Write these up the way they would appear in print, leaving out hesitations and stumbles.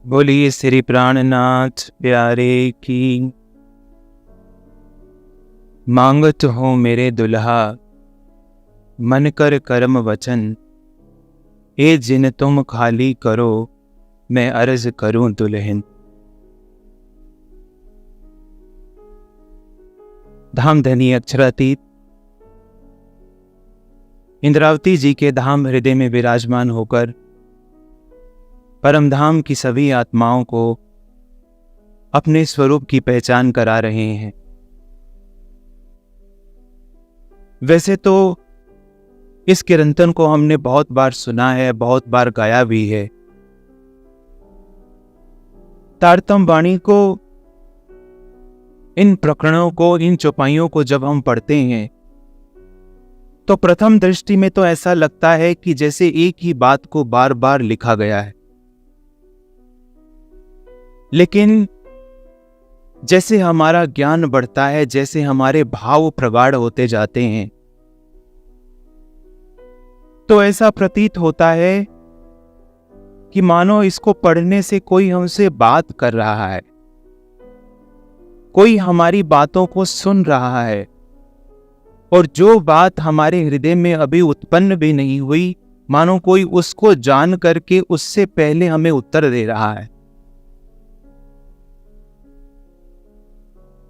बोलिए श्री प्राणनाथ प्यारे की। मांगत हो मेरे दुल्हा, मन कर कर्म वचन। ए जिन तुम खाली करो, मैं अर्ज करूं दुल्हन। धाम धनी अक्षरातीत इंद्रावती जी के धाम हृदय में विराजमान होकर परमधाम की सभी आत्माओं को अपने स्वरूप की पहचान करा रहे हैं। वैसे तो इस कीर्तन को हमने बहुत बार सुना है, बहुत बार गाया भी है। तारतम वाणी को, इन प्रकरणों को, इन चौपाइयों को जब हम पढ़ते हैं तो प्रथम दृष्टि में तो ऐसा लगता है कि जैसे एक ही बात को बार बार लिखा गया है। लेकिन जैसे हमारा ज्ञान बढ़ता है, जैसे हमारे भाव प्रगाढ़ होते जाते हैं, तो ऐसा प्रतीत होता है कि मानो इसको पढ़ने से कोई हमसे बात कर रहा है, कोई हमारी बातों को सुन रहा है, और जो बात हमारे हृदय में अभी उत्पन्न भी नहीं हुई, मानो कोई उसको जान करके उससे पहले हमें उत्तर दे रहा है।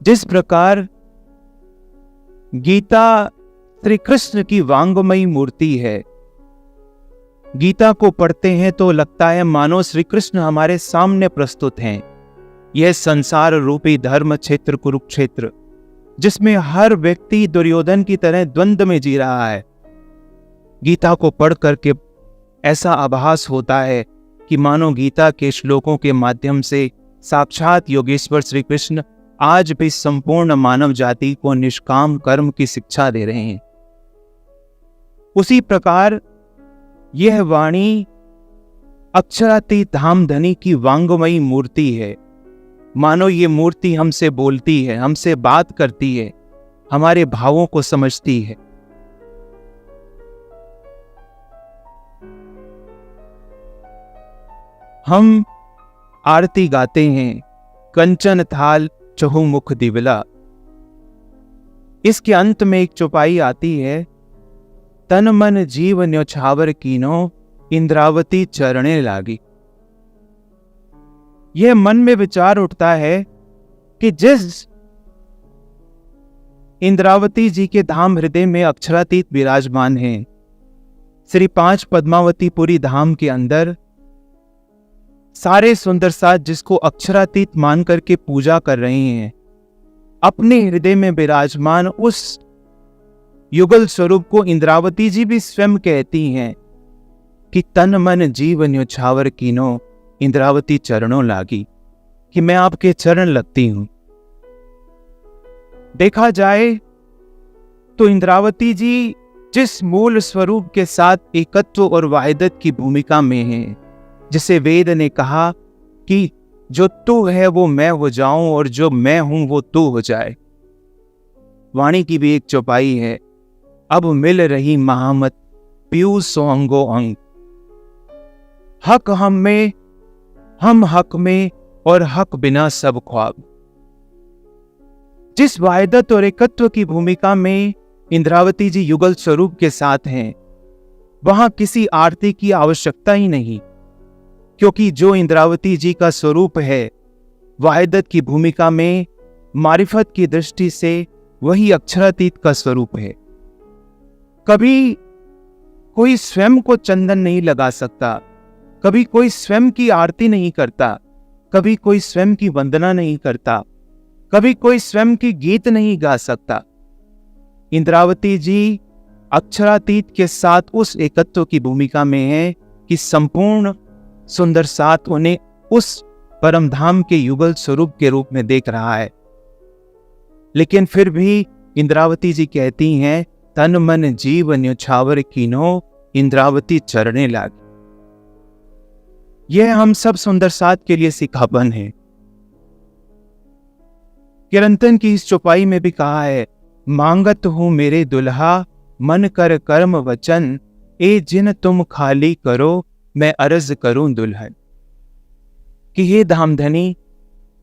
जिस प्रकार गीता श्री कृष्ण की वांगमयी मूर्ति है, गीता को पढ़ते हैं तो लगता है मानो श्री कृष्ण हमारे सामने प्रस्तुत हैं। यह संसार रूपी धर्म क्षेत्र कुरुक्षेत्र, जिसमें हर व्यक्ति दुर्योधन की तरह द्वंद्व में जी रहा है, गीता को पढ़ करके ऐसा आभास होता है कि मानो गीता के श्लोकों के माध्यम से साक्षात योगेश्वर श्री कृष्ण आज भी संपूर्ण मानव जाति को निष्काम कर्म की शिक्षा दे रहे हैं। उसी प्रकार यह वाणी अक्षरातीत धाम धनी की वांगमयी मूर्ति है। मानो ये मूर्ति हमसे बोलती है, हमसे बात करती है, हमारे भावों को समझती है। हम आरती गाते हैं, कंचन थाल चहुमुख दिवला। इसके अंत में एक चौपाई आती है, तन मन जीव न्योछावर कीनो, इंद्रावती चरणे लागी। यह मन में विचार उठता है कि जिस इंद्रावती जी के धाम हृदय में अक्षरातीत विराजमान हैं, श्री 5 पद्मावतीपुरी धाम के अंदर सारे सुंदर साथ जिसको अक्षरातीत मान करके पूजा कर रहे हैं, अपने हृदय में विराजमान उस युगल स्वरूप को इंद्रावती जी भी स्वयं कहती हैं कि तन मन जीव न्योछावर कीनो, इंद्रावती चरणों लागी, कि मैं आपके चरण लगती हूं। देखा जाए तो इंद्रावती जी जिस मूल स्वरूप के साथ एकत्व और वाहिदत की भूमिका में हैं, जिसे वेद ने कहा कि जो तू है वो मैं हो जाऊं और जो मैं हूं वो तू हो जाए। वाणी की भी एक चौपाई है, अब मिल रही महामत पीयूष सो अंगो अंग। हक हम में, हम हक में, और हक बिना सब ख्वाब। जिस वाहिदत और एकत्व की भूमिका में इंद्रावती जी युगल स्वरूप के साथ हैं, वहां किसी आरती की आवश्यकता ही नहीं, क्योंकि जो इंद्रावती जी का स्वरूप है वाहिदत की भूमिका में, मारिफत की दृष्टि से वही अक्षरातीत का स्वरूप है। कभी कोई स्वयं को चंदन नहीं लगा सकता, कभी कोई स्वयं की आरती नहीं करता, कभी कोई स्वयं की वंदना नहीं करता, कभी कोई स्वयं की गीत नहीं गा सकता। इंद्रावती जी अक्षरातीत के साथ उस एकत्व की भूमिका में है कि संपूर्ण सुंदर साथ उन्हें उस परमधाम के युगल स्वरूप के रूप में देख रहा है। लेकिन फिर भी इंद्रावती जी कहती हैं, तन मन जीव न्योछावर कीनो, इंद्रावती चरणे लागी। यह हम सब सुंदर साथ के लिए सिखापन है। कीर्तन की इस चौपाई में भी कहा है, मांगत हूं मेरे दुल्हा, मन कर कर्म वचन। ए जिन तुम खाली करो, मैं अर्ज करूं दुल्हन। कि हे धामधनी,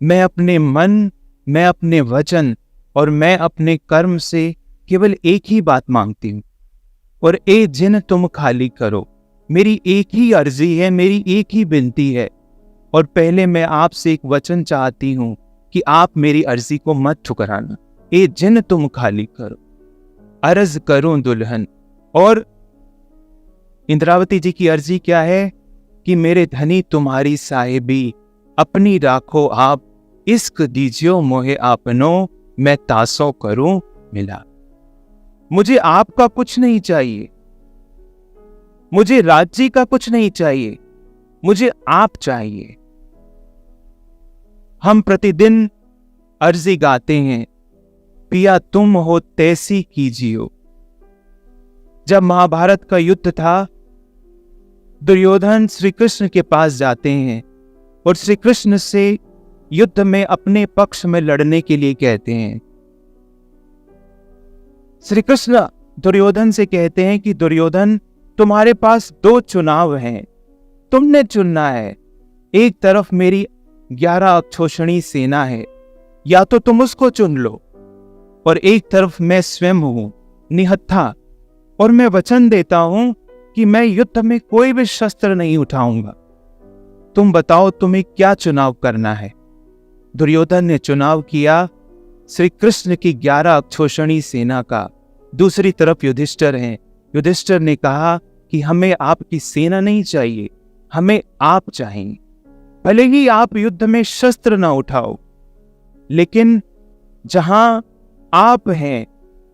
मैं अपने मन, मैं अपने वचन और मैं अपने कर्म से केवल एक ही बात मांगती हूं, और ए जिन तुम खाली करो। मेरी एक ही अर्जी है, मेरी एक ही विनती है। और पहले मैं आपसे एक वचन चाहती हूं कि आप मेरी अर्जी को मत ठुकराना। ए जिन तुम खाली करो, अर्ज करूं दुल्हन। और इंद्रावती जी की अर्जी क्या है कि मेरे धनी तुम्हारी साहिबी, अपनी राखो आप, इश्क दीजियो मोहे आपनो, मैं तासो करूं मिला। मुझे आपका कुछ नहीं चाहिए, मुझे राज्य का कुछ नहीं चाहिए, मुझे आप चाहिए। हम प्रतिदिन अर्जी गाते हैं, पिया तुम हो तैसी कीजियो। जब महाभारत का युद्ध था, दुर्योधन श्री कृष्ण के पास जाते हैं और श्री कृष्ण से युद्ध में अपने पक्ष में लड़ने के लिए कहते हैं। श्री कृष्ण दुर्योधन से कहते हैं कि दुर्योधन, तुम्हारे पास दो चुनाव हैं, तुमने चुनना है। एक तरफ मेरी 11 अक्षोषणी सेना है, या तो तुम उसको चुन लो, और एक तरफ मैं स्वयं हूं निहत्था, और मैं वचन देता हूं कि मैं युद्ध में कोई भी शस्त्र नहीं उठाऊंगा। तुम बताओ तुम्हें क्या चुनाव करना है। दुर्योधन ने चुनाव किया श्री कृष्ण की 11 अक्षोषणी सेना का। दूसरी तरफ युधिष्ठिर हैं। युधिष्ठिर ने कहा कि हमें आपकी सेना नहीं चाहिए, हमें आप चाहिए। भले ही आप युद्ध में शस्त्र ना उठाओ, लेकिन जहां आप हैं,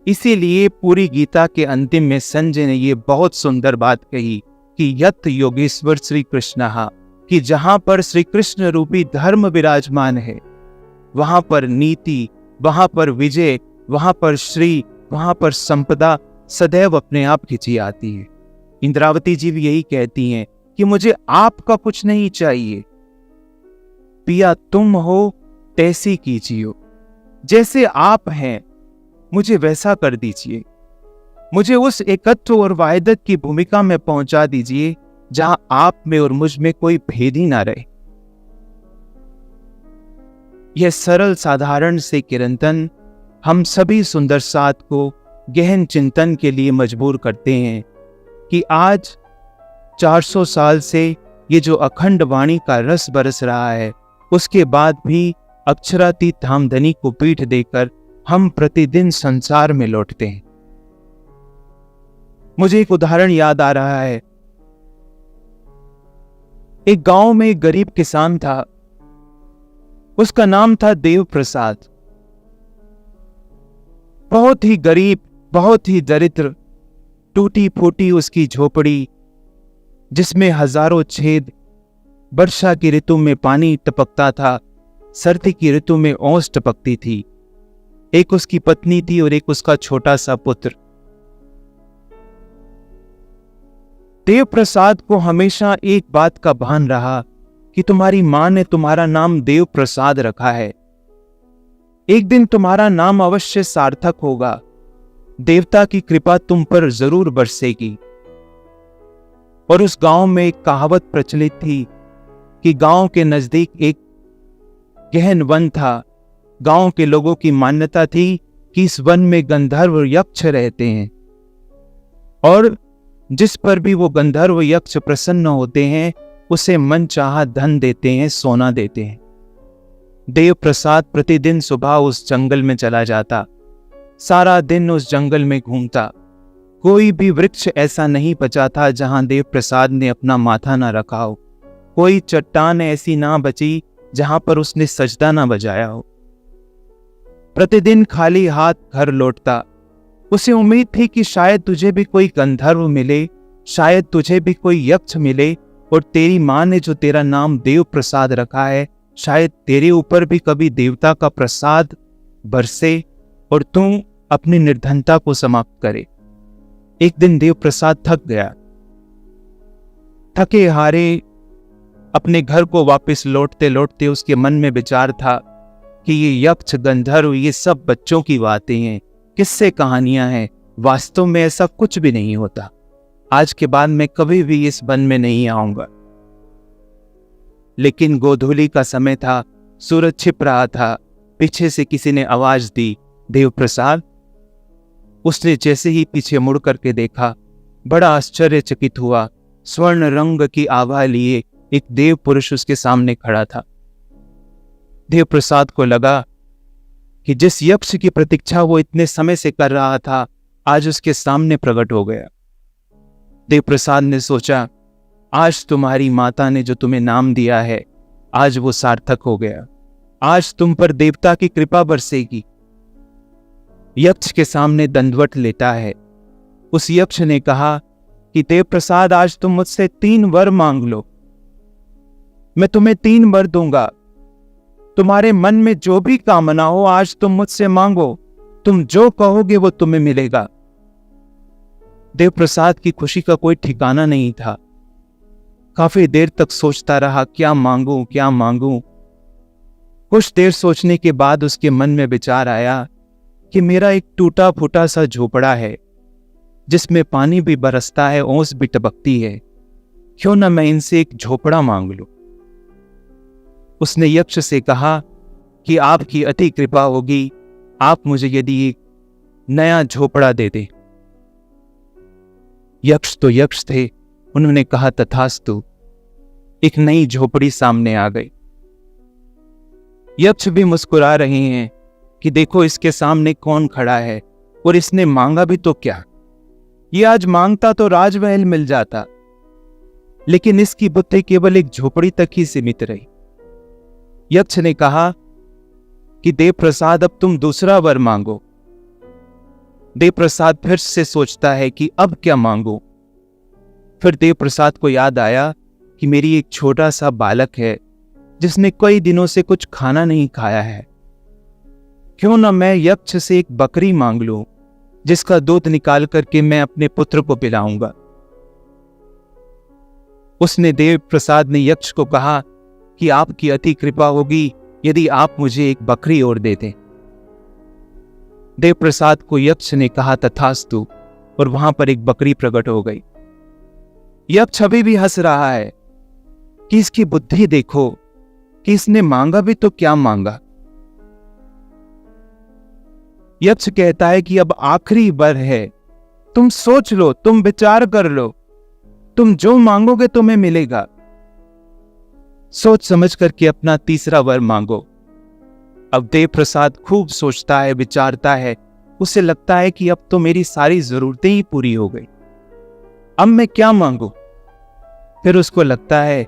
इसीलिए पूरी गीता के अंतिम में संजय ने ये बहुत सुंदर बात कही कि यत् योगेश्वर श्री कृष्णः, कि जहां पर श्री कृष्ण रूपी धर्म विराजमान है, वहां पर नीति, वहां पर विजय, वहां पर श्री, वहां पर संपदा सदैव अपने आप खिंची आती है। इंद्रावती जी भी यही कहती हैं कि मुझे आपका कुछ नहीं चाहिए, पिया तुम हो तैसी कीजियो। जैसे आप हैं मुझे वैसा कर दीजिए, मुझे उस एकत्व और वाहिदत की भूमिका में पहुंचा दीजिए जहां आप में और मुझ में कोई भेद ही ना रहे। यह सरल साधारण से किरंतन हम सभी सुंदर साथ को गहन चिंतन के लिए मजबूर करते हैं कि आज 400 साल से ये जो अखंड वाणी का रस बरस रहा है, उसके बाद भी अक्षरातीत धामधनी को पीठ देकर हम प्रतिदिन संसार में लौटते हैं। मुझे एक उदाहरण याद आ रहा है। एक गांव में एक गरीब किसान था, उसका नाम था देव प्रसाद। बहुत ही गरीब, बहुत ही दरिद्र, टूटी फूटी उसकी झोपड़ी, जिसमें हजारों छेद। वर्षा की ऋतु में पानी टपकता था, सर्दी की ऋतु में ओस टपकती थी। एक उसकी पत्नी थी और एक उसका छोटा सा पुत्र। देव प्रसाद को हमेशा एक बात का भान रहा कि तुम्हारी मां ने तुम्हारा नाम देव प्रसाद रखा है, एक दिन तुम्हारा नाम अवश्य सार्थक होगा, देवता की कृपा तुम पर जरूर बरसेगी। और उस गांव में एक कहावत प्रचलित थी कि गांव के नजदीक एक गहन वन था। गांव के लोगों की मान्यता थी कि इस वन में गंधर्व यक्ष रहते हैं, और जिस पर भी वो गंधर्व यक्ष प्रसन्न होते हैं, उसे मनचाहा धन देते हैं, सोना देते हैं। देव प्रसाद प्रतिदिन सुबह उस जंगल में चला जाता, सारा दिन उस जंगल में घूमता। कोई भी वृक्ष ऐसा नहीं बचा था जहां देव प्रसाद ने अपना माथा ना रखा हो, कोई चट्टान ऐसी ना बची जहां पर उसने सजदा ना बजाया हो। प्रतिदिन खाली हाथ घर लौटता। उसे उम्मीद थी कि शायद तुझे भी कोई गंधर्व मिले, शायद तुझे भी कोई यक्ष मिले, और तेरी मां ने जो तेरा नाम देव प्रसाद रखा है, शायद तेरे ऊपर भी कभी देवता का प्रसाद बरसे और तू अपनी निर्धनता को समाप्त करे। एक दिन देव प्रसाद थक गया। थके हारे अपने घर को वापस लौटते लौटते उसके मन में विचार था कि ये यक्ष गंधर्व ये सब बच्चों की बातें हैं, किस्से कहानियां हैं, वास्तव में ऐसा कुछ भी नहीं होता। आज के बाद मैं कभी भी इस वन में नहीं आऊंगा। लेकिन गोधूली का समय था, सूरज छिप रहा था। पीछे से किसी ने आवाज दी, देव प्रसाद। उसने जैसे ही पीछे मुड़ करके देखा, बड़ा आश्चर्यचकित हुआ। स्वर्ण रंग की आभा लिए एक देव पुरुष उसके सामने खड़ा था। देव प्रसाद को लगा कि जिस यक्ष की प्रतीक्षा वो इतने समय से कर रहा था, आज उसके सामने प्रकट हो गया। देव प्रसाद ने सोचा, आज तुम्हारी माता ने जो तुम्हें नाम दिया है, आज वो सार्थक हो गया। आज तुम पर देवता की कृपा बरसेगी। यक्ष के सामने दंडवत लेटा है। उस यक्ष ने कहा कि देव प्रसाद, आज तुम मुझसे 3 वर मांग लो। मैं तुम्हें 3 वर दूंगा। तुम्हारे मन में जो भी कामना हो, आज तुम मुझसे मांगो। तुम जो कहोगे वो तुम्हें मिलेगा। देव प्रसाद की खुशी का कोई ठिकाना नहीं था। काफी देर तक सोचता रहा, क्या मांगूं, क्या मांगूं। कुछ देर सोचने के बाद उसके मन में विचार आया कि मेरा एक टूटा फूटा सा झोपड़ा है, जिसमें पानी भी बरसता है, ओस भी टपकती है। क्यों ना मैं इनसे एक झोपड़ा मांग लूं। उसने यक्ष से कहा कि आपकी अति कृपा होगी, आप मुझे यदि एक नया झोपड़ा दे दें। यक्ष तो यक्ष थे, उन्होंने कहा तथास्तु। एक नई झोपड़ी सामने आ गई। यक्ष भी मुस्कुरा रहे हैं कि देखो इसके सामने कौन खड़ा है, और इसने मांगा भी तो क्या। ये आज मांगता तो राजमहल मिल जाता, लेकिन इसकी बुद्धि केवल एक झोपड़ी तक ही सीमित रही। यक्ष ने कहा कि देव प्रसाद, अब तुम दूसरा वर मांगो। देव प्रसाद फिर से सोचता है कि अब क्या मांगो। फिर देव प्रसाद को याद आया कि मेरी एक छोटा सा बालक है, जिसने कई दिनों से कुछ खाना नहीं खाया है। क्यों ना मैं यक्ष से एक बकरी मांग लूं, जिसका दूध निकाल करके मैं अपने पुत्र को पिलाऊंगा। उसने देव प्रसाद ने यक्ष को कहा कि आपकी अति कृपा होगी यदि आप मुझे एक बकरी और दे दें। देव प्रसाद को यक्ष ने कहा तथास्तु, और वहां पर एक बकरी प्रकट हो गई। यक्ष अभी भी हंस रहा है कि इसकी बुद्धि देखो कि इसने मांगा भी तो क्या मांगा। यक्ष कहता है कि अब आखिरी वर है, तुम सोच लो, तुम विचार कर लो, तुम जो मांगोगे तुम्हें मिलेगा। सोच समझ करके अपना तीसरा वर मांगो। अब देव प्रसाद खूब सोचता है, विचारता है। उसे लगता है कि अब तो मेरी सारी जरूरतें ही पूरी हो गई, अब मैं क्या मांगू। फिर उसको लगता है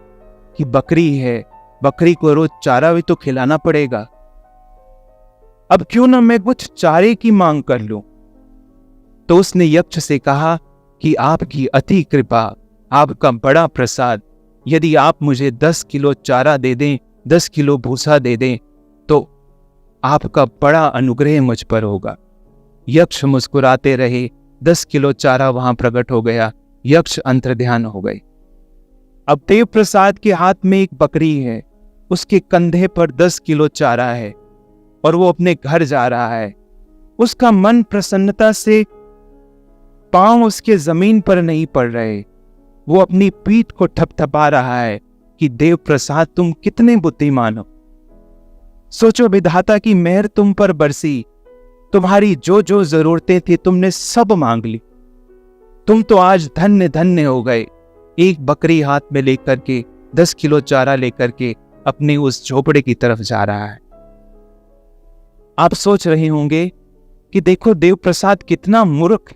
कि बकरी है, बकरी को रोज चारा भी तो खिलाना पड़ेगा। अब क्यों ना मैं कुछ चारे की मांग कर लूं। तो उसने यक्ष से कहा कि आपकी अति कृपा, आपका बड़ा प्रसाद, यदि आप मुझे 10 किलो चारा दे दें, 10 किलो भूसा दे दें, तो आपका बड़ा अनुग्रह मुझ पर होगा। यक्ष मुस्कुराते रहे। 10 किलो चारा वहां प्रकट हो गया। यक्ष अंतर्ध्यान हो गए। अब देव प्रसाद के हाथ में एक बकरी है, उसके कंधे पर 10 किलो चारा है, और वो अपने घर जा रहा है। उसका मन प्रसन्नता से, पांव उसके जमीन पर नहीं पड़ रहे। वो अपनी पीठ को थपथपा रहा है कि देव प्रसाद, तुम कितने बुद्धिमान हो। सोचो, विधाता की मेहर तुम पर बरसी, तुम्हारी जो जो जरूरतें थी तुमने सब मांग ली। तुम तो आज धन्य धन्य हो गए। एक बकरी हाथ में लेकर के, 10 किलो चारा लेकर के अपने उस झोपड़े की तरफ जा रहा है। आप सोच रहे होंगे कि देखो देव प्रसाद कितना मूर्ख,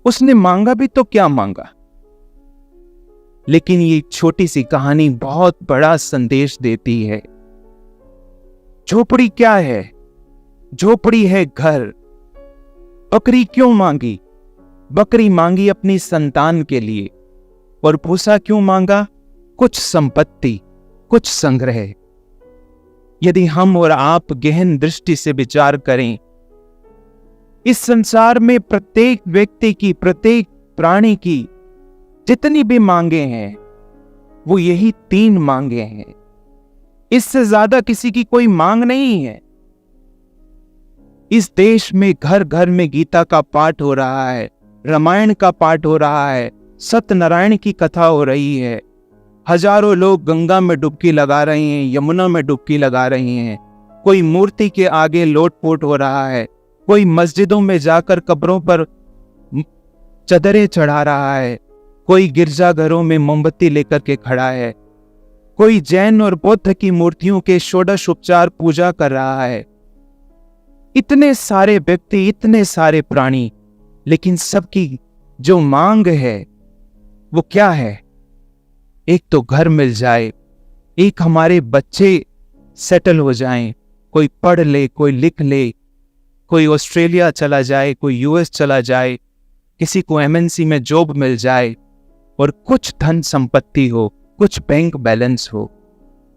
उसने मांगा भी तो क्या मांगा। लेकिन ये छोटी सी कहानी बहुत बड़ा संदेश देती है। झोपड़ी क्या है? झोपड़ी है घर। बकरी क्यों मांगी? बकरी मांगी अपनी संतान के लिए। और भूसा क्यों मांगा? कुछ संपत्ति, कुछ संग्रह। यदि हम और आप गहन दृष्टि से विचार करें, इस संसार में प्रत्येक व्यक्ति की, प्रत्येक प्राणी की जितनी भी मांगे हैं, वो यही 3 मांगे हैं। इससे ज्यादा किसी की कोई मांग नहीं है। इस देश में घर घर में गीता का पाठ हो रहा है, रामायण का पाठ हो रहा है, सत्यनारायण की कथा हो रही है। हजारों लोग गंगा में डुबकी लगा रहे हैं, यमुना में डुबकी लगा रहे हैं। कोई मूर्ति के आगे लोटपोट हो रहा है, कोई मस्जिदों में जाकर कब्रों पर चदरें चढ़ा रहा है, कोई गिरजाघरों में मोमबत्ती लेकर के खड़ा है, कोई जैन और बौद्ध की मूर्तियों के षोडश उपचार पूजा कर रहा है। इतने सारे व्यक्ति, इतने सारे प्राणी, लेकिन सबकी जो मांग है वो क्या है? एक तो घर मिल जाए, एक हमारे बच्चे सेटल हो जाएं, कोई पढ़ ले, कोई लिख ले, कोई ऑस्ट्रेलिया चला जाए, कोई यूएस चला जाए, किसी को एमएनसी में जॉब मिल जाए और कुछ धन संपत्ति हो, कुछ बैंक बैलेंस हो।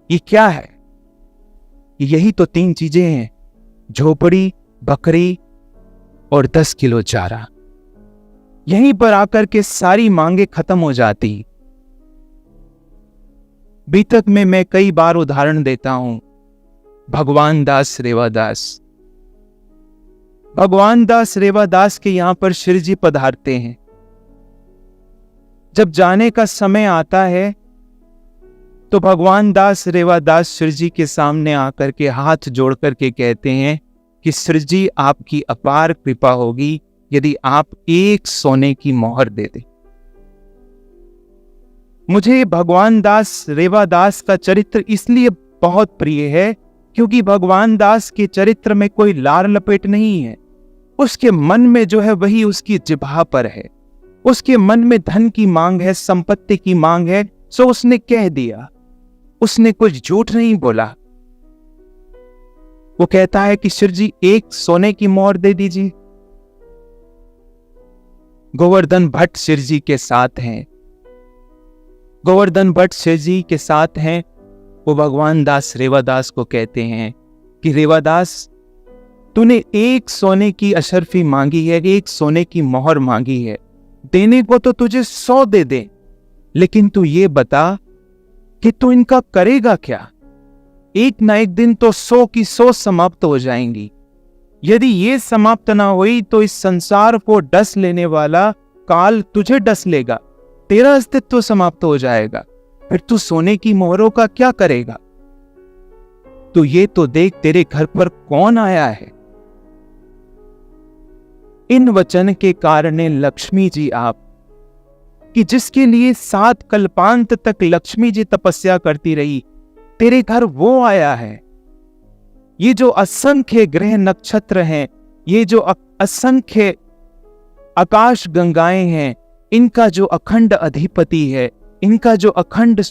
ये क्या है? यही तो 3 चीजें हैं, झोपड़ी, बकरी और 10 किलो चारा। यहीं पर आकर के सारी मांगे खत्म हो जाती। बीतक में मैं कई बार उदाहरण देता हूं, भगवान दास रेवादास। भगवान दास रेवादास के यहां पर श्री जी पधारते हैं। जब जाने का समय आता है तो भगवान दास रेवादास श्री जी के सामने आकर के हाथ जोड़ करके कहते हैं कि श्री जी, आपकी अपार कृपा होगी यदि आप 1 सोने की मोहर दे दें। मुझे भगवान दास रेवादास का चरित्र इसलिए बहुत प्रिय है क्योंकि भगवान दास के चरित्र में कोई लार लपेट नहीं है। उसके मन में जो है वही उसकी जिह्वा पर है। उसके मन में धन की मांग है, संपत्ति की मांग है, सो उसने कह दिया। उसने कुछ झूठ नहीं बोला। वो कहता है कि श्री जी 1 सोने की मोहर दे दीजिए। गोवर्धन भट्ट श्री जी के साथ हैं। गोवर्धन भट्ट श्री जी के साथ हैं। वो भगवान दास रेवादास को कहते हैं कि रेवादास, तूने 1 सोने की अशर्फी मांगी है, 1 सोने की मोहर मांगी है, देने को तो तुझे 100 दे दे, लेकिन तू ये बता कि तू इनका करेगा क्या? एक ना एक दिन तो 100 की 100 समाप्त हो जाएंगी। यदि ये समाप्त ना हुई तो इस संसार को डस लेने वाला काल तुझे डस लेगा, तेरा अस्तित्व समाप्त हो जाएगा। फिर तू सोने की मोहरों का क्या करेगा? तो ये तो देख तेरे घर पर कौन आया है। इन वचन के कारण लक्ष्मी जी आप, कि जिसके लिए 7 कल्पांत तक लक्ष्मी जी तपस्या करती रही, तेरे घर वो आया है। ये जो असंख्य ग्रह नक्षत्र हैं, ये जो असंख्य आकाश गंगाएं हैं, इनका जो अखंड अधिपति है, इनका जो अखंड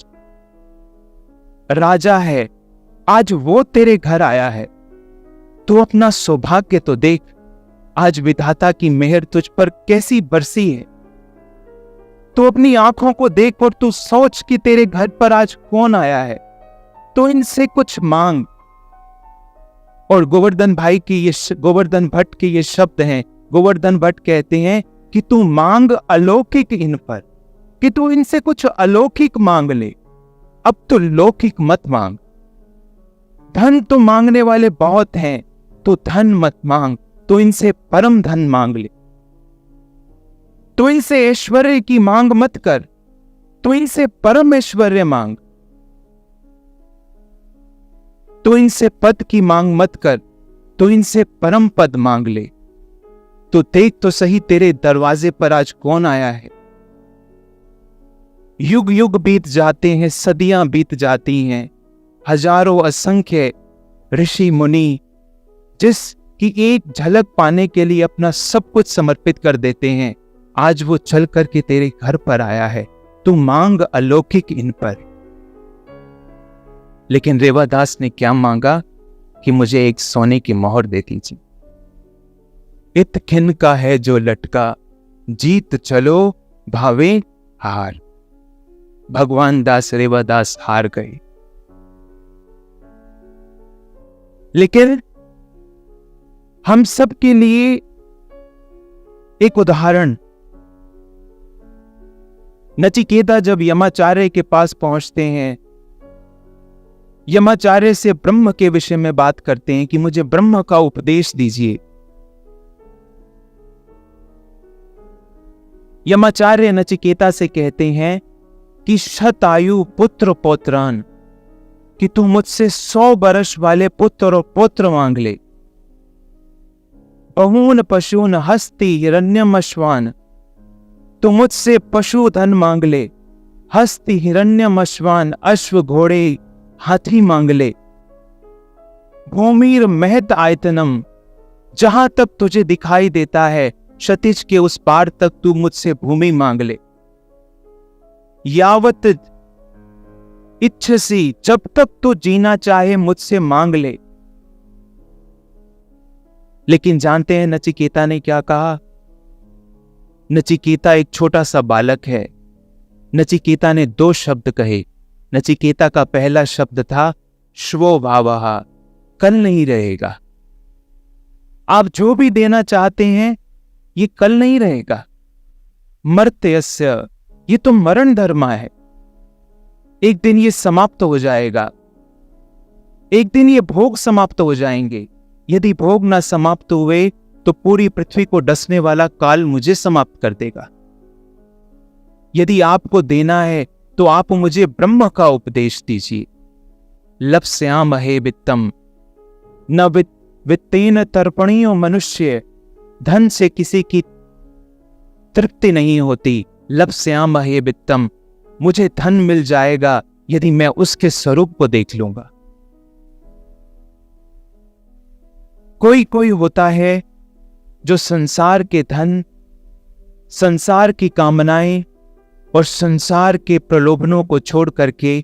राजा है, आज वो तेरे घर आया है। तू अपना सौभाग्य तो देख, आज विधाता की मेहर तुझ पर कैसी बरसी है। तू अपनी आंखों को देख और तू सोच कि तेरे घर पर आज कौन आया है। तो इनसे कुछ मांग। और गोवर्धन भट्ट के ये शब्द हैं। गोवर्धन भट्ट कहते हैं कि तू मांग अलौकिक इन पर, कि तू इनसे कुछ अलौकिक मांग ले, अब तो लौकिक मत मांग। धन तो मांगने वाले बहुत हैं, तो धन मत मांग, तो इनसे परम धन मांग ले। तो इनसे ऐश्वर्य की मांग मत कर, तो इनसे परम ऐश्वर्य मांग। तो इनसे पद की मांग मत कर, तो इनसे परम पद मांग ले। तो देख तो सही तेरे दरवाजे पर आज कौन आया है। युग युग बीत जाते हैं, सदियां बीत जाती हैं, हजारों असंख्य ऋषि मुनि जिसकी एक झलक पाने के लिए अपना सब कुछ समर्पित कर देते हैं, आज वो चल करके तेरे घर पर आया है। तू मांग अलौकिक इन पर। लेकिन रेवादास ने क्या मांगा कि मुझे 1 सोने की मोहर दे दीजिए। इत खिन का है जो लटका, जीत चलो भावे हार। भगवान दास रेवादास हार गए। लेकिन हम सब के लिए एक उदाहरण, नचिकेता जब यमाचार्य के पास पहुंचते हैं, यमाचार्य से ब्रह्म के विषय में बात करते हैं कि मुझे ब्रह्म का उपदेश दीजिए। यमाचार्य नचिकेता से कहते हैं कि शतायु पुत्र पौत्रान, कि तू मुझसे 100 बरस वाले पुत्र और पौत्र मांग ले। बहून पशून हस्ती हिरण्यम अश्वान, तू मुझसे पशुधन मांग ले। हस्ती हिरण्यम अश्वान, अश्व घोड़े हाथी मांग ले। भूमिर महत आयतनम, जहां तक तुझे दिखाई देता है क्षितिज के उस पार तक तू मुझसे भूमि मांग ले। यावत इच्छसी, जब तक तू जीना चाहे मुझसे मांग ले। लेकिन जानते हैं नचिकेता ने क्या कहा? नचिकेता एक छोटा सा बालक है। नचिकेता ने 2 शब्द कहे। नचिकेता का पहला शब्द था श्वो भावः, कल नहीं रहेगा। आप जो भी देना चाहते हैं ये कल नहीं रहेगा। मर्त्यस्य, ये तो मरण धर्म है। एक दिन ये समाप्त हो जाएगा। एक दिन ये भोग समाप्त हो जाएंगे। यदि भोग ना समाप्त हुए तो पूरी पृथ्वी को डसने वाला काल मुझे समाप्त कर देगा। यदि आपको देना है तो आप मुझे ब्रह्म का उपदेश दीजिए। लप्स्यामहे वित्तम न वित्तेन तर्पणीयो मनुष्य, धन से किसी की तृप्ति नहीं होती। लप्स्यामहे वित्तम, मुझे धन मिल जाएगा यदि मैं उसके स्वरूप को देख लूंगा। कोई कोई होता है जो संसार के धन, संसार की कामनाएं और संसार के प्रलोभनों को छोड़ करके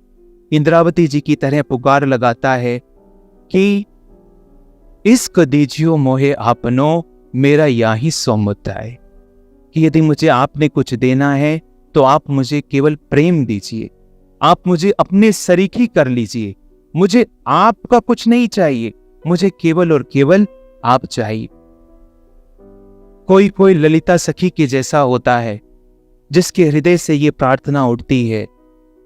इंद्रावती जी की तरह पुकार लगाता है कि इश्क दीजियो मोहे आपनो, मेरा यही सौमुद्दा है। कि यदि मुझे आपने कुछ देना है तो आप मुझे केवल प्रेम दीजिए, आप मुझे अपने सरीखी कर लीजिए। मुझे आपका कुछ नहीं चाहिए, मुझे केवल और केवल आप चाहिए। कोई कोई ललिता सखी के जैसा होता है जिसके हृदय से ये प्रार्थना उठती है,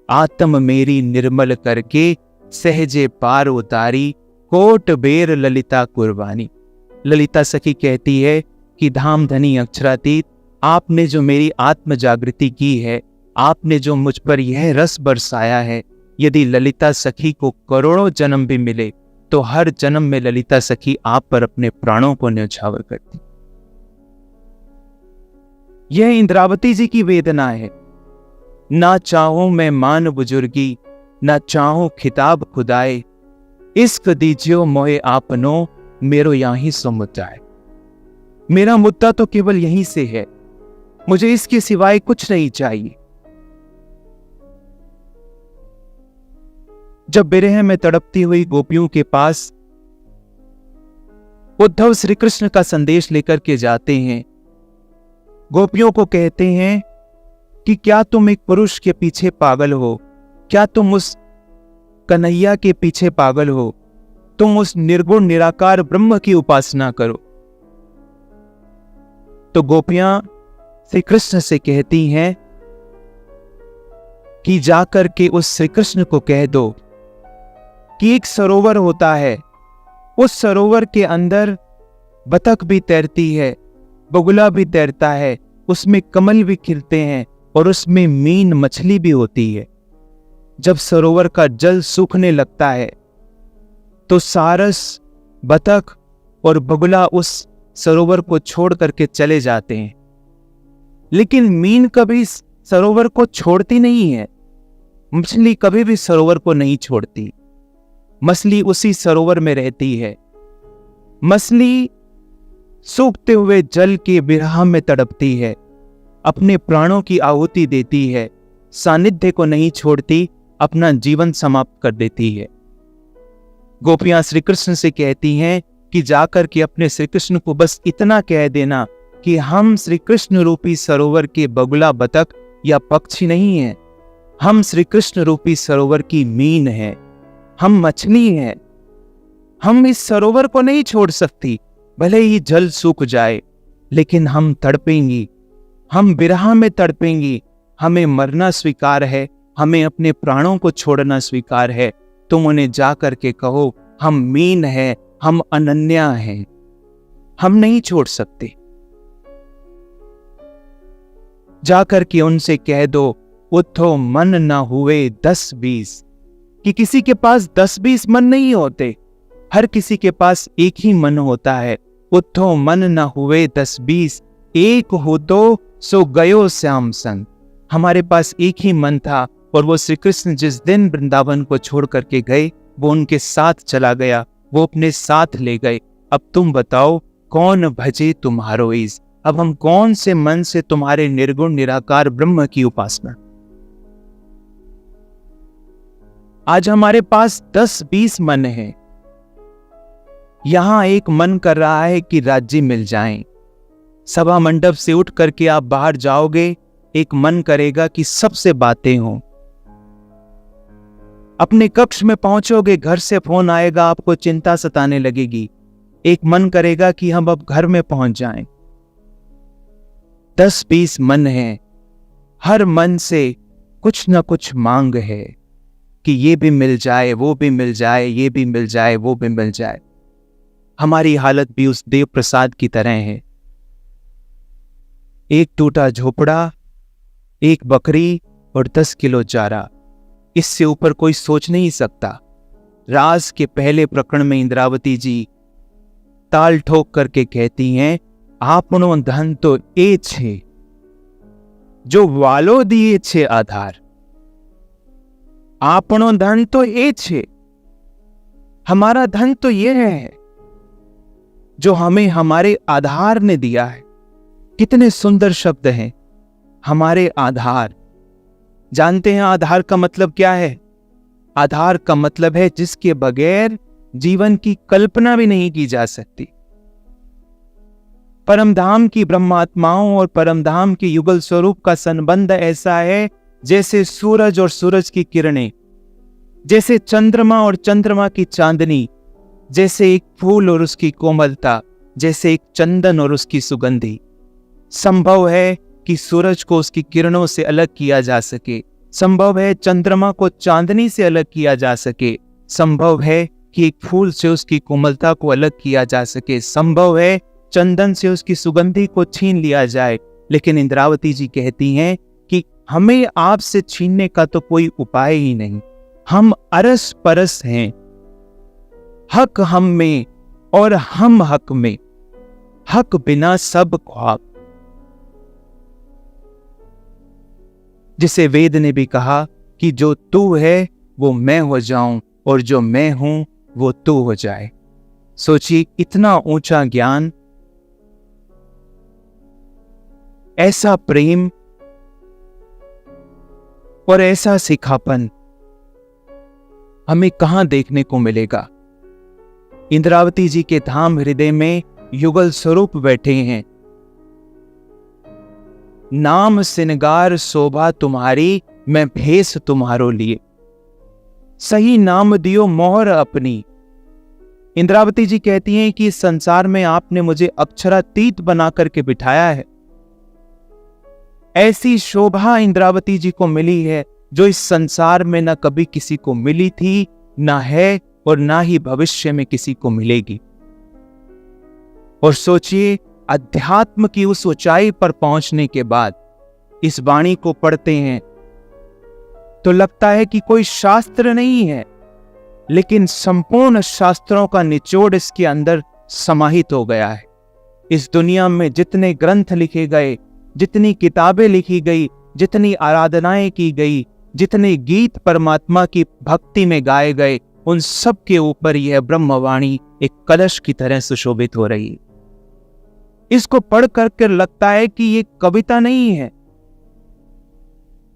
आत्म मेरी निर्मल करके सहजे पार उतारी, कोट बेर ललिता कुर्बानी। ललिता सखी कहती है कि धाम धनी अक्षरातीत, आपने जो मेरी आत्म जागृति की है, आपने जो मुझ पर यह रस बरसाया है, यदि ललिता सखी को करोड़ों जन्म भी मिले तो हर जन्म में ललिता सखी आप पर अपने प्राणों को न्यौछावर करती। यह इंद्रावती जी की वेदना है। ना चाहूं मैं मान बुजुर्गी, ना चाहूं खिताब खुदाए, इश्क दीजियो मोहे आपनो, मेरो यहीं सो मुद्दा है। मेरा मुद्दा तो केवल यहीं से है, मुझे इसके सिवाय कुछ नहीं चाहिए। जब विरह में तड़पती हुई गोपियों के पास उद्धव श्री कृष्ण का संदेश लेकर के जाते हैं, गोपियों को कहते हैं कि क्या तुम एक पुरुष के पीछे पागल हो? क्या तुम उस कन्हैया के पीछे पागल हो? तुम उस निर्गुण निराकार ब्रह्म की उपासना करो। तो गोपियां श्री कृष्ण से कहती हैं कि जाकर के उस श्री कृष्ण को कह दो कि एक सरोवर होता है, उस सरोवर के अंदर बतख भी तैरती है, बगुला भी तैरता है, उसमें कमल भी खिलते हैं और उसमें मीन मछली भी होती है। जब सरोवर का जल सूखने लगता है तो सारस, बतख और बगुला उस सरोवर को छोड़ करके चले जाते हैं, लेकिन मीन कभी सरोवर को छोड़ती नहीं है। मछली कभी भी सरोवर को नहीं छोड़ती, मछली उसी सरोवर में रहती है। मछली सूखते हुए जल के विरह में तड़पती है, अपने प्राणों की आहुति देती है, सानिध्य को नहीं छोड़ती, अपना जीवन समाप्त कर देती है। गोपियां श्री कृष्ण से कहती हैं कि जाकर के अपने श्री कृष्ण को बस इतना कह देना कि हम श्री कृष्ण रूपी सरोवर के बगुला, बतख या पक्षी नहीं हैं, हम श्री कृष्ण रूपी सरोवर की मीन हैं, हम मछली हैं। हम इस सरोवर को नहीं छोड़ सकती, भले ही जल सूख जाए, लेकिन हम तड़पेंगी, हम विरह में तड़पेंगी। हमें मरना स्वीकार है, हमें अपने प्राणों को छोड़ना स्वीकार है। तुम उन्हें जा करके कहो हम मीन हैं, हम अनन्या हैं, हम नहीं छोड़ सकते। जाकर के उनसे कह दो उठो मन न हुए 10-20, कि किसी के पास 10-20 मन नहीं होते, हर किसी के पास एक ही मन होता है। उठो मन न हुए 10-20, एक हो तो सो गयो श्याम संग। हमारे पास एक ही मन था और वो श्री कृष्ण जिस दिन वृंदावन को छोड़ करके गए वो उनके साथ चला गया, वो अपने साथ ले गए। अब तुम बताओ कौन भजे तुम्हारो ईस। अब हम कौन से मन से तुम्हारे निर्गुण निराकार ब्रह्म की उपासना। आज हमारे पास 10-20 मन है। यहां एक मन कर रहा है कि राज्य मिल जाए। सभा मंडप से उठ करके आप बाहर जाओगे, एक मन करेगा कि सबसे बातें हों। अपने कक्ष में पहुंचोगे, घर से फोन आएगा, आपको चिंता सताने लगेगी। एक मन करेगा कि हम अब घर में पहुंच जाएं। 10-20 मन है, हर मन से कुछ न कुछ मांग है कि ये भी मिल जाए, वो भी मिल जाए, ये भी मिल जाए, वो भी मिल जाए। हमारी हालत भी उस देव प्रसाद की तरह है। एक टूटा झोपड़ा, एक बकरी और 10 किलो चारा, इससे ऊपर कोई सोच नहीं सकता। रास के पहले प्रकरण में इंद्रावती जी ताल ठोक करके कहती हैं, आपनो धन तो ए छे जो वालो दिए छे आधार। आपनो धन तो ए छे, हमारा धन तो ये है जो हमें हमारे आधार ने दिया है। कितने सुंदर शब्द हैं, हमारे आधार। जानते हैं आधार का मतलब क्या है? आधार का मतलब है जिसके बगैर जीवन की कल्पना भी नहीं की जा सकती। परमधाम की ब्रह्मात्माओं और परमधाम के युगल स्वरूप का संबंध ऐसा है जैसे सूरज और सूरज की किरणें, जैसे चंद्रमा और चंद्रमा की चांदनी, जैसे एक फूल और उसकी कोमलता, जैसे एक चंदन और उसकी सुगंधी। संभव है कि सूरज को उसकी किरणों से अलग किया जा सके, संभव है चंद्रमा को चांदनी से अलग किया जा सके, संभव है कि एक फूल से उसकी कोमलता को अलग किया जा सके, संभव है चंदन से उसकी सुगंधी को छीन लिया जाए। लेकिन इंद्रावती जी कहती हैं कि हमें आपसे छीनने का तो कोई उपाय ही नहीं। हम अरस परस हैं, हक हम में और हम हक में, हक बिना सब ख्वाब। जिसे वेद ने भी कहा कि जो तू है वो मैं हो जाऊं और जो मैं हूं वो तू हो जाए। सोचिए इतना ऊंचा ज्ञान, ऐसा प्रेम और ऐसा सिखापन हमें कहां देखने को मिलेगा। इंद्रावती जी के धाम हृदय में युगल स्वरूप बैठे हैं। नाम सिनगार शोभा तुम्हारी, मैं भेष तुम्हारो लिए। सही नाम दियो मोहर अपनी। इंद्रावती जी कहती हैं कि इस संसार में आपने मुझे अक्षरातीत बना करके बिठाया है। ऐसी शोभा इंद्रावती जी को मिली है जो इस संसार में न कभी किसी को मिली थी, न है और ना ही भविष्य में किसी को मिलेगी। और सोचिए अध्यात्म की उस ऊंचाई पर पहुंचने के बाद इस वाणी को पढ़ते हैं तो लगता है कि कोई शास्त्र नहीं है, लेकिन संपूर्ण शास्त्रों का निचोड़ इसके अंदर समाहित हो गया है। इस दुनिया में जितने ग्रंथ लिखे गए, जितनी किताबें लिखी गई, जितनी आराधनाएं की गई, जितने गीत परमात्मा की भक्ति में गाए गए, उन सब के ऊपर यह ब्रह्मवाणी एक कलश की तरह सुशोभित हो रही है। इसको पढ़ करके लगता है कि ये कविता नहीं है,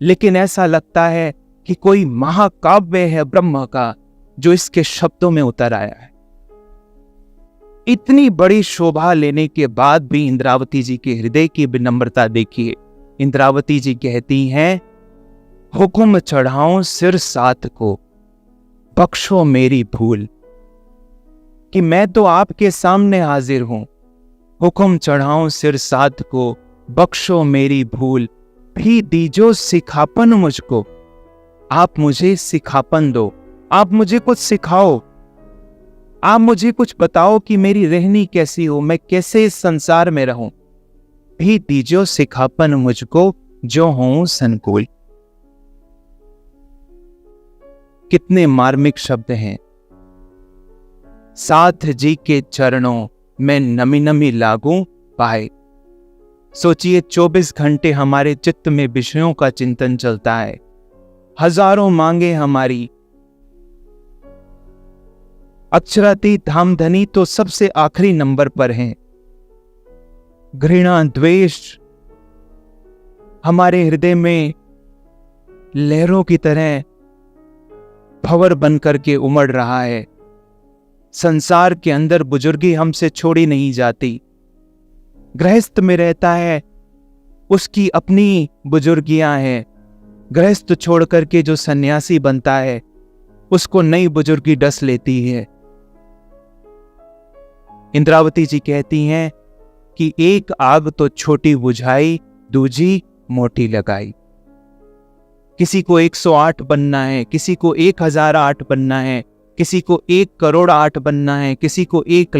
लेकिन ऐसा लगता है कि कोई महाकाव्य है ब्रह्म का जो इसके शब्दों में उतर आया है। इतनी बड़ी शोभा लेने के बाद भी इंद्रावती जी के हृदय की विनम्रता देखिए। इंद्रावती जी कहती हैं, हुक्म चढ़ाऊं सिर सात को, बख्शो मेरी भूल। कि मैं तो आपके सामने हाजिर हूं, हुक्म चढ़ाऊं सिर सात को, बख्शो मेरी भूल। भी दीजो सिखापन मुझको, आप मुझे सिखापन दो, आप मुझे कुछ सिखाओ, आप मुझे कुछ बताओ कि मेरी रहनी कैसी हो, मैं कैसे इस संसार में रहूं। भी दीजो सिखापन मुझको, जो हूं संकुल। कितने मार्मिक शब्द हैं। साथ जी के चरणों में नमी नमी लागू पाए। सोचिए 24 घंटे हमारे चित्त में विषयों का चिंतन चलता है। हजारों मांगे हमारी, अक्षरातीत धामधनी तो सबसे आखिरी नंबर पर हैं। घृणा द्वेष हमारे हृदय में लहरों की तरह भंवर बन करके उमड़ रहा है। संसार के अंदर बुजुर्गी हमसे छोड़ी नहीं जाती। गृहस्थ में रहता है, उसकी अपनी बुजुर्गियां हैं। गृहस्थ छोड़ करके जो सन्यासी बनता है, उसको नई बुजुर्गी डस लेती है। इंद्रावती जी कहती हैं कि एक आग तो छोटी बुझाई, दूजी मोटी लगाई। किसी को 108 बनना है, किसी को 1008 बनना है, किसी को 1 करोड़ 8 बनना है, किसी को 1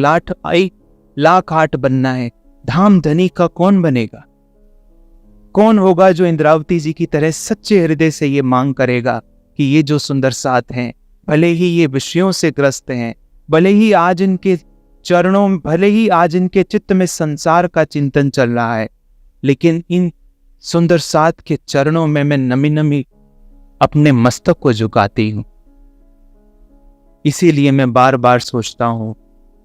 लाख 8 बनना है। धामधनी का कौन बनेगा? कौन होगा जो इंद्रावती जी की तरह सच्चे हृदय से ये मांग करेगा कि ये जो सुंदर साथ हैं, भले ही ये विषयों से ग्रस्त हैं, भले ही आज इनके चरणों, भले ही आज इनके चित्त में संसार का चिंतन चल रहा है, लेकिन इन सुंदर साथ के चरणों में मैं नमी नमी अपने मस्तक को झुकाती हूं। इसीलिए मैं बार बार सोचता हूं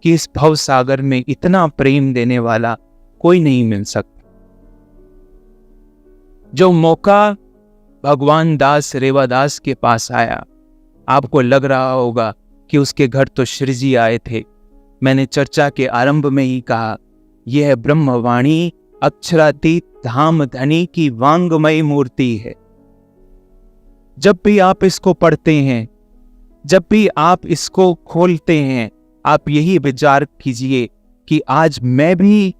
कि इस भव सागर में इतना प्रेम देने वाला कोई नहीं मिल सकता। जो मौका भगवान दास रेवादास के पास आया, आपको लग रहा होगा कि उसके घर तो श्री जी आए थे। मैंने चर्चा के आरंभ में ही कहा, यह ब्रह्मवाणी अक्षरातीत धामधनी की वांगमयी मूर्ति है। जब भी आप इसको पढ़ते हैं, जब भी आप इसको खोलते हैं, आप यही विचार कीजिए कि आज मैं भी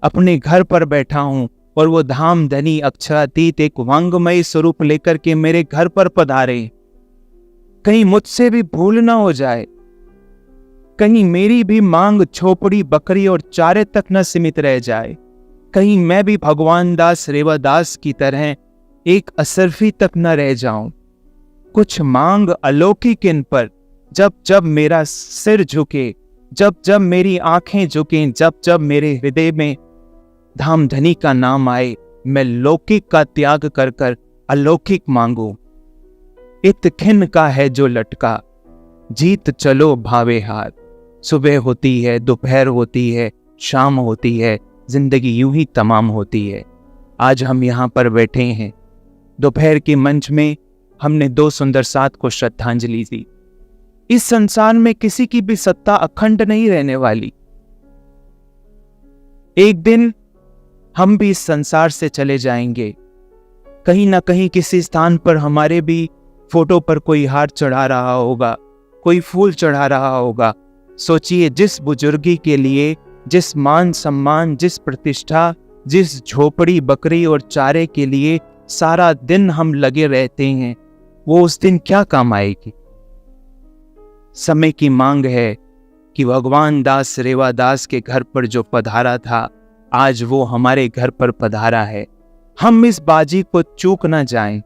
अपने घर पर बैठा हूं और वो धामधनी अक्षरातीत एक वांगमयी स्वरूप लेकर के मेरे घर पर पधारे। कहीं मुझसे भी भूल ना हो जाए, कहीं मेरी भी मांग झोपड़ी बकरी और चारे तक न सीमित रह जाए, कहीं मैं भी भगवान दास रेवादास की तरह एक असरफी तक न रह जाऊं। कुछ मांग अलौकिक इन पर जब जब मेरा सिर झुके, जब जब मेरी आंखें झुकें, जब जब मेरे हृदय में धामधनी का नाम आए, मैं लौकिक का त्याग कर कर अलौकिक मांगू। इत खिन का है जो लटका, जीत चलो भावे हार। सुबह होती है, दोपहर होती है, शाम होती है, जिंदगी यूं ही तमाम होती है। आज हम यहाँ पर बैठे हैं, दोपहर के मंच में हमने 2 सुंदर साथ को श्रद्धांजलि दी। इस संसार में किसी की भी सत्ता अखंड नहीं रहने वाली। एक दिन हम भी इस संसार से चले जाएंगे। कहीं ना कहीं किसी स्थान पर हमारे भी फोटो पर कोई हार चढ़ा रहा होगा, कोई फूल चढ़ा रहा होगा। सोचिए, जिस बुजुर्गी के लिए, जिस मान सम्मान, जिस प्रतिष्ठा, जिस झोपड़ी बकरी और चारे के लिए सारा दिन हम लगे रहते हैं, वो उस दिन क्या काम आएगी? समय की मांग है कि भगवान दास रेवादास के घर पर जो पधारा था, आज वो हमारे घर पर पधारा है। हम इस बाजी को चूक ना जाएं।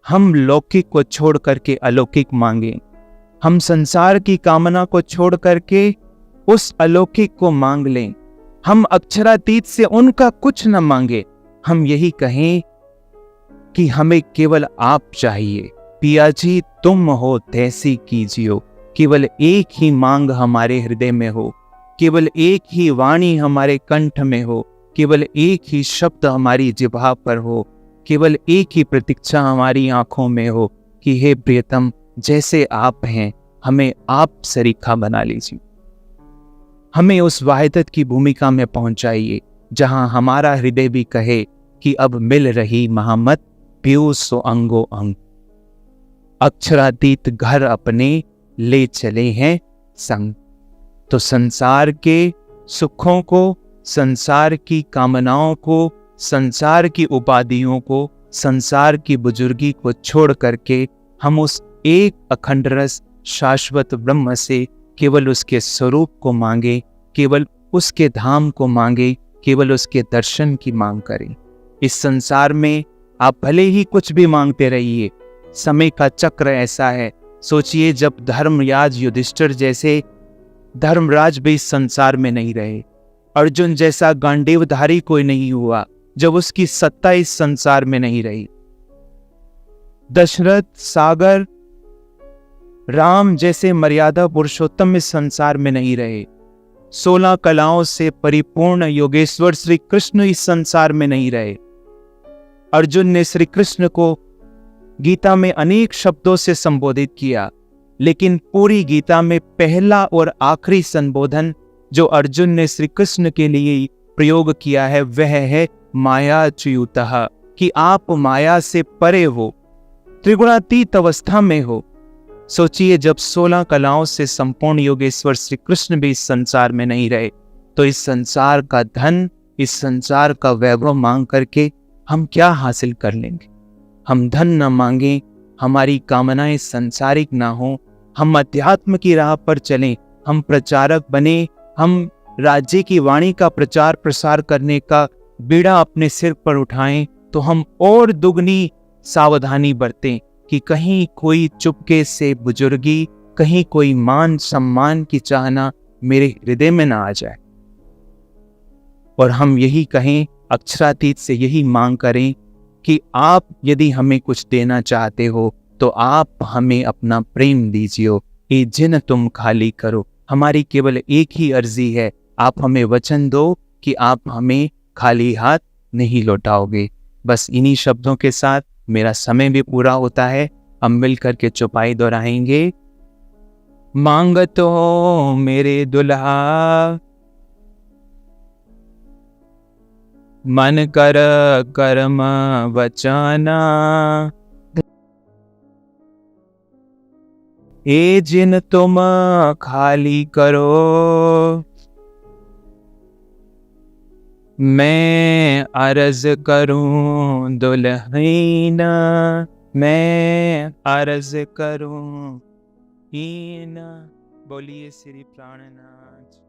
हम लौकिक को छोड़ करके अलौकिक मांगें। हम संसार की कामना को छोड़ करके उस अलौकिक को मांग लें। हम अक्षरातीत से उनका कुछ न मांगे। हम यही कहें कि हमें केवल आप चाहिए। पिया जी तुम हो तैसी कीजियो। केवल एक ही मांग हमारे हृदय में हो, केवल एक ही वाणी हमारे कंठ में हो, केवल एक ही शब्द हमारी जिह्वा पर हो, केवल एक ही प्रतीक्षा हमारी आंखों में हो कि हे प्रियतम, जैसे आप हैं हमें आप सरीखा बना लीजिए। हमें उस वाहिदत की भूमिका में पहुंचाइए जहां हमारा हृदय भी कहे कि अब मिल रही महामत पियो सो अंगो अंग। अक्षरातीत घर अपने ले चले हैं संग। तो संसार के सुखों को, संसार की कामनाओं को, संसार की उपाधियों को, संसार की बुजुर्गी को छोड़ करके हम उस एक अखंड रस शाश्वत ब्रह्म से केवल उसके स्वरूप को मांगे, केवल उसके धाम को मांगे, केवल उसके दर्शन की मांग करें। इस संसार में आप भले ही कुछ भी मांगते रहिए, समय का चक्र ऐसा है सोचिए, जब धर्मराज युधिष्ठिर जैसे धर्मराज भी इस संसार में नहीं रहे, अर्जुन जैसा गांडीवधारी कोई नहीं हुआ जब उसकी सत्ता इस संसार में नहीं रही, दशरथ, सागर, राम जैसे मर्यादा पुरुषोत्तम इस संसार में नहीं रहे, 16 कलाओं से परिपूर्ण योगेश्वर श्री कृष्ण इस संसार में नहीं रहे। अर्जुन ने श्री कृष्ण को गीता में अनेक शब्दों से संबोधित किया, लेकिन पूरी गीता में पहला और आखिरी संबोधन जो अर्जुन ने श्री कृष्ण के लिए प्रयोग किया है वह है मायाच्युतः, कि आप माया से परे हो, त्रिगुणातीत अवस्था में हो। सोचिए, जब 16 कलाओं से संपूर्ण योगेश्वर श्री कृष्ण भी इस संसार में नहीं रहे, तो इस संसार का धन, इस संसार का वैभव मांग करके हम क्या हासिल कर लेंगे? हम धन न मांगे, हमारी कामनाएं सांसारिक ना हो, हम अध्यात्म की राह पर चलें, हम प्रचारक बने, हम राज्य की वाणी का प्रचार प्रसार करने का बीड़ा अपने सिर पर उठाएं, तो हम और दुगनी सावधानी बरतें कि कहीं कोई चुपके से बुजुर्गी, कहीं कोई मान सम्मान की चाहना मेरे हृदय में ना आ जाए। और हम यही कहें, अक्षरातीत से यही मांग करें कि आप यदि हमें कुछ देना चाहते हो तो आप हमें अपना प्रेम दीजिए, ये जिन तुम खाली करो। हमारी केवल एक ही अर्जी है, आप हमें वचन दो कि आप हमें खाली हाथ नहीं लौटाओगे। बस इन्हीं शब्दों के साथ मेरा समय भी पूरा होता है। हम मिल करके चौपाई दोहराएंगे। मांगत हो मेरे दुल्हा, मन कर कर्म वचना, ए जिन तुम खाली करो, मैं अर्ज करूं दुल्हीन, मैं अर्ज करूं हीन। बोलिए श्री प्राणनाथ।